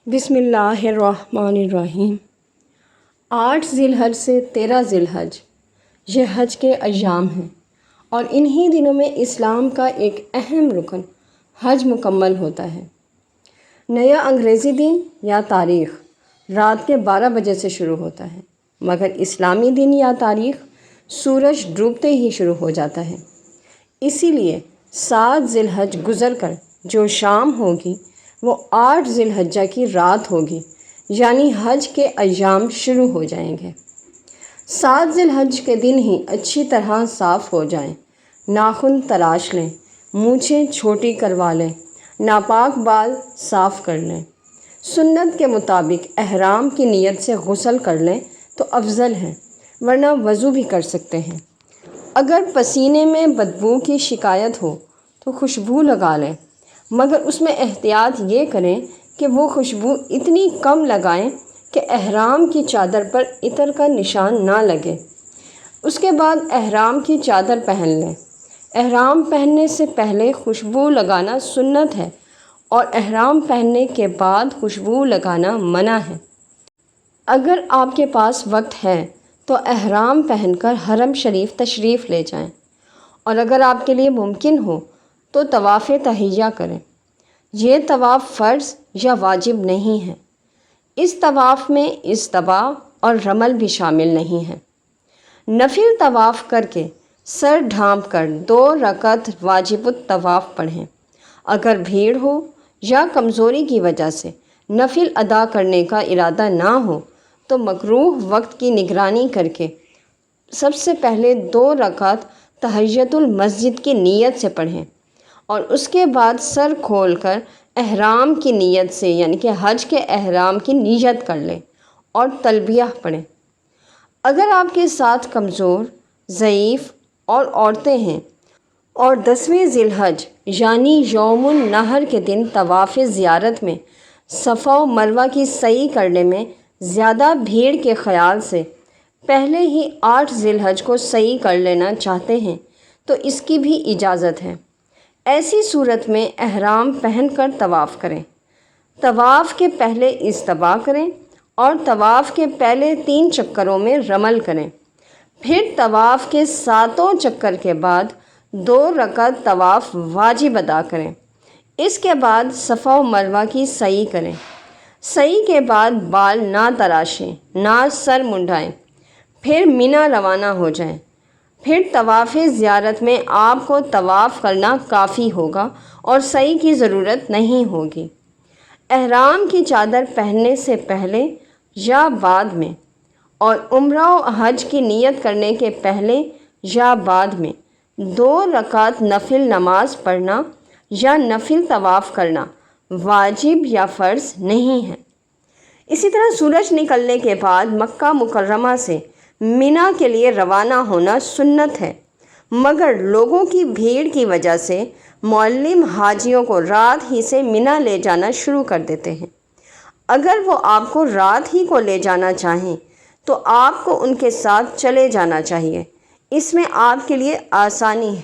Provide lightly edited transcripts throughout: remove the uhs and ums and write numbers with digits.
بسم اللہ الرحمن الرحیم۔ 8 ذی الحج سے 13 ذی الحج یہ حج کے ایام ہیں اور انہی دنوں میں اسلام کا ایک اہم رکن حج مکمل ہوتا ہے۔ نیا انگریزی دن یا تاریخ رات کے 12 بجے سے شروع ہوتا ہے، مگر اسلامی دن یا تاریخ سورج ڈوبتے ہی شروع ہو جاتا ہے۔ اسی لیے 7 ذی الحج گزر کر جو شام ہوگی وہ 8 ذی الحجہ کی رات ہوگی، یعنی حج کے ایام شروع ہو جائیں گے۔ 7 ذی الحج کے دن ہی اچھی طرح صاف ہو جائیں، ناخن تراش لیں، مونچھیں چھوٹی کروا لیں، ناپاک بال صاف کر لیں۔ سنت کے مطابق احرام کی نیت سے غسل کر لیں تو افضل ہے، ورنہ وضو بھی کر سکتے ہیں۔ اگر پسینے میں بدبو کی شکایت ہو تو خوشبو لگا لیں، مگر اس میں احتیاط یہ کریں کہ وہ خوشبو اتنی کم لگائیں کہ احرام کی چادر پر عطر کا نشان نہ لگے۔ اس کے بعد احرام کی چادر پہن لیں۔ احرام پہننے سے پہلے خوشبو لگانا سنت ہے اور احرام پہننے کے بعد خوشبو لگانا منع ہے۔ اگر آپ کے پاس وقت ہے تو احرام پہن کر حرم شریف تشریف لے جائیں، اور اگر آپ کے لیے ممکن ہو تو طواف تحیہ کریں۔ یہ طواف فرض یا واجب نہیں ہے۔ اس طواف میں اصطباء اور رمل بھی شامل نہیں ہیں۔ نفل طواف کر کے سر ڈھانپ کر 2 رکعت واجب الطواف پڑھیں۔ اگر بھیڑ ہو یا کمزوری کی وجہ سے نفل ادا کرنے کا ارادہ نہ ہو تو مکروہ وقت کی نگرانی کر کے سب سے پہلے 2 رکعت تحیۃ المسجد کی نیت سے پڑھیں، اور اس کے بعد سر کھول کر احرام کی نیت سے یعنی کہ حج کے احرام کی نیت کر لیں اور تلبیہ پڑھیں۔ اگر آپ کے ساتھ کمزور، ضعیف اور عورتیں ہیں اور 10ویں ذی الحج یعنی یوم النحر کے دن طواف زیارت میں صفا و مروہ کی سعی کرنے میں زیادہ بھیڑ کے خیال سے پہلے ہی 8 ذی الحج کو سعی کر لینا چاہتے ہیں تو اس کی بھی اجازت ہے۔ ایسی صورت میں احرام پہن کر طواف کریں۔ طواف کے پہلے اصطباء کریں اور طواف کے پہلے 3 چکروں میں رمل کریں۔ پھر طواف کے 7 چکر کے بعد 2 رکعت طواف واجب ادا کریں۔ اس کے بعد صفا و مروہ کی سعی کریں۔ سعی کے بعد بال نہ تراشیں، نہ سر منڈائیں، پھر منی روانہ ہو جائیں۔ پھر طواف زیارت میں آپ کو طواف کرنا کافی ہوگا اور سعی کی ضرورت نہیں ہوگی۔ احرام کی چادر پہننے سے پہلے یا بعد میں اور عمرہ و حج کی نیت کرنے کے پہلے یا بعد میں 2 رکعت نفل نماز پڑھنا یا نفل طواف کرنا واجب یا فرض نہیں ہے۔ اسی طرح سورج نکلنے کے بعد مکہ مکرمہ سے منی کے لیے روانہ ہونا سنت ہے، مگر لوگوں کی بھیڑ کی وجہ سے معلم حاجیوں کو رات ہی سے منی لے جانا شروع کر دیتے ہیں۔ اگر وہ آپ کو رات ہی کو لے جانا چاہیں تو آپ کو ان کے ساتھ چلے جانا چاہیے، اس میں آپ کے لیے آسانی ہے۔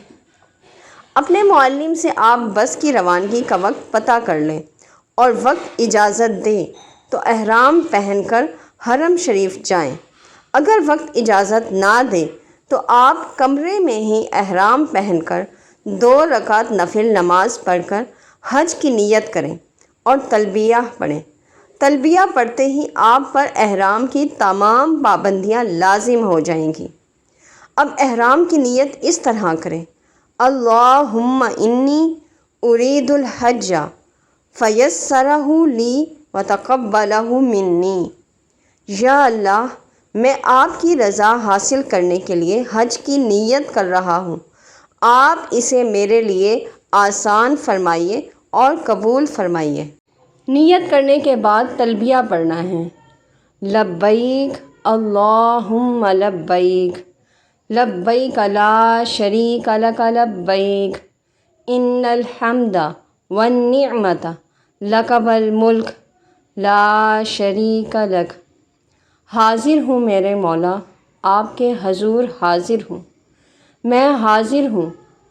اپنے معلم سے آپ بس کی روانگی کا وقت پتہ کر لیں اور وقت اجازت دے تو احرام پہن کر حرم شریف جائیں۔ اگر وقت اجازت نہ دے تو آپ کمرے میں ہی احرام پہن کر 2 رکعت نفل نماز پڑھ کر حج کی نیت کریں اور تلبیہ پڑھیں۔ تلبیہ پڑھتے ہی آپ پر احرام کی تمام پابندیاں لازم ہو جائیں گی۔ اب احرام کی نیت اس طرح کریں: اللہم انی ارید الحج فیسرہ لی وتقبلہ منی۔ یا اللہ، میں آپ کی رضا حاصل کرنے کے لیے حج کی نیت کر رہا ہوں، آپ اسے میرے لیے آسان فرمائیے اور قبول فرمائیے۔ نیت کرنے کے بعد تلبیہ پڑھنا ہے: لبیک اللہم لبیک، لبیک لا شریک لک لبیک، ان الحمد والنعمت لک والملک لا شریک لک۔ حاضر ہوں میرے مولا، آپ کے حضور حاضر ہوں۔ میں حاضر ہوں،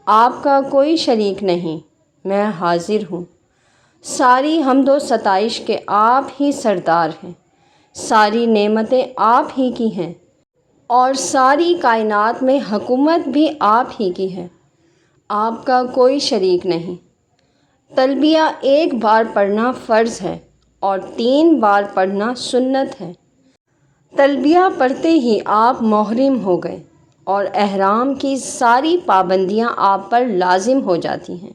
آپ کا کوئی شریک نہیں، میں حاضر ہوں۔ ساری حمد و ستائش کے آپ ہی سردار ہیں، ساری نعمتیں آپ ہی کی ہیں اور ساری کائنات میں حکومت بھی آپ ہی کی ہے، آپ کا کوئی شریک نہیں۔ تلبیہ ایک بار پڑھنا فرض ہے اور 3 بار پڑھنا سنت ہے۔ تلبیہ پڑھتے ہی آپ محرم ہو گئے اور احرام کی ساری پابندیاں آپ پر لازم ہو جاتی ہیں۔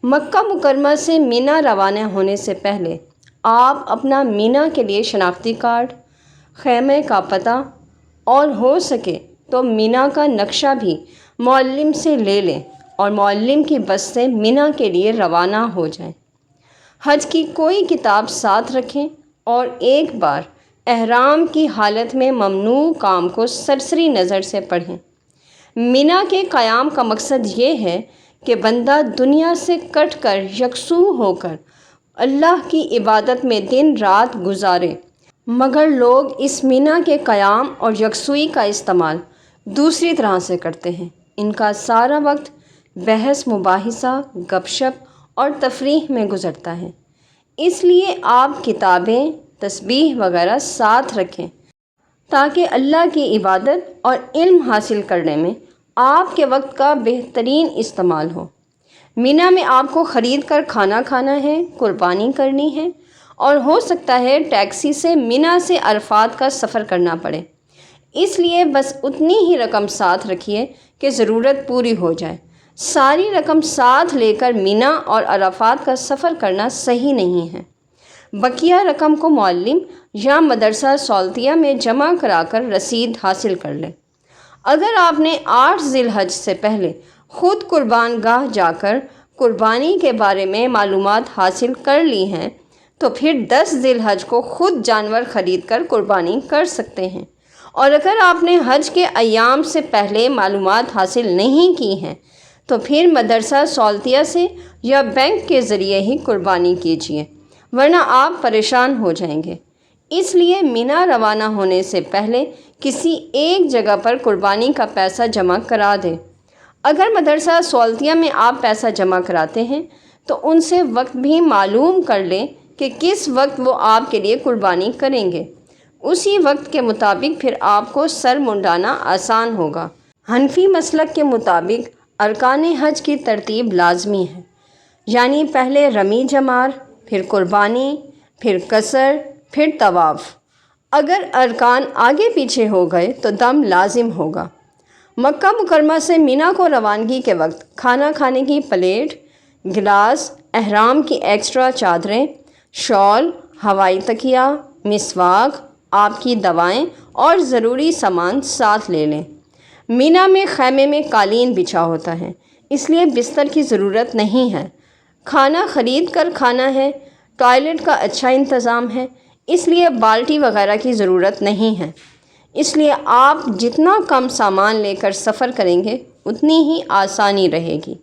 مکہ مکرمہ سے مینا روانہ ہونے سے پہلے آپ اپنا مینا کے لیے شناختی کارڈ، خیمے کا پتہ اور ہو سکے تو مینا کا نقشہ بھی معلم سے لے لیں اور معلم کی بس سے مینا کے لیے روانہ ہو جائیں۔ حج کی کوئی کتاب ساتھ رکھیں اور ایک بار احرام کی حالت میں ممنوع کام کو سرسری نظر سے پڑھیں۔ مینا کے قیام کا مقصد یہ ہے کہ بندہ دنیا سے کٹ کر یکسو ہو کر اللہ کی عبادت میں دن رات گزارے، مگر لوگ اس مینا کے قیام اور یکسوئی کا استعمال دوسری طرح سے کرتے ہیں۔ ان کا سارا وقت بحث مباحثہ، گپ شپ اور تفریح میں گزرتا ہے۔ اس لیے آپ کتابیں، تسبیح وغیرہ ساتھ رکھیں تاکہ اللہ کی عبادت اور علم حاصل کرنے میں آپ کے وقت کا بہترین استعمال ہو۔ مینا میں آپ کو خرید کر کھانا کھانا ہے، قربانی کرنی ہے اور ہو سکتا ہے ٹیکسی سے مینا سے عرفات کا سفر کرنا پڑے۔ اس لیے بس اتنی ہی رقم ساتھ رکھیے کہ ضرورت پوری ہو جائے۔ ساری رقم ساتھ لے کر مینا اور عرفات کا سفر کرنا صحیح نہیں ہے۔ بقیہ رقم کو معلم یا مدرسہ ثالثیہ میں جمع کرا کر رسید حاصل کر لیں۔ اگر آپ نے 8 ذی الحج سے پہلے خود قربان گاہ جا کر قربانی کے بارے میں معلومات حاصل کر لی ہیں تو پھر 10 ذی الحج کو خود جانور خرید کر قربانی کر سکتے ہیں، اور اگر آپ نے حج کے ایام سے پہلے معلومات حاصل نہیں کی ہیں تو پھر مدرسہ ثالثیہ سے یا بینک کے ذریعے ہی قربانی کیجیے، ورنہ آپ پریشان ہو جائیں گے۔ اس لیے مینا روانہ ہونے سے پہلے کسی ایک جگہ پر قربانی کا پیسہ جمع کرا دیں۔ اگر مدرسہ ثالثیہ میں آپ پیسہ جمع کراتے ہیں تو ان سے وقت بھی معلوم کر لیں کہ کس وقت وہ آپ کے لیے قربانی کریں گے۔ اسی وقت کے مطابق پھر آپ کو سر منڈانا آسان ہوگا۔ حنفی مسلک کے مطابق ارکان حج کی ترتیب لازمی ہے، یعنی پہلے رمی جمار، پھر قربانی، پھر قصر، پھر طواف۔ اگر ارکان آگے پیچھے ہو گئے تو دم لازم ہوگا۔ مکہ مکرمہ سے مینا کو روانگی کے وقت کھانا کھانے کی پلیٹ، گلاس، احرام کی ایکسٹرا چادریں، شال، ہوائی تکیہ، مسواک، آپ کی دوائیں اور ضروری سامان ساتھ لے لیں۔ مینا میں خیمے میں قالین بچھا ہوتا ہے، اس لیے بستر کی ضرورت نہیں ہے۔ کھانا خرید کر کھانا ہے، ٹوائلٹ کا اچھا انتظام ہے، اس لیے بالٹی وغیرہ کی ضرورت نہیں ہے۔ اس لیے آپ جتنا کم سامان لے کر سفر کریں گے اتنی ہی آسانی رہے گی۔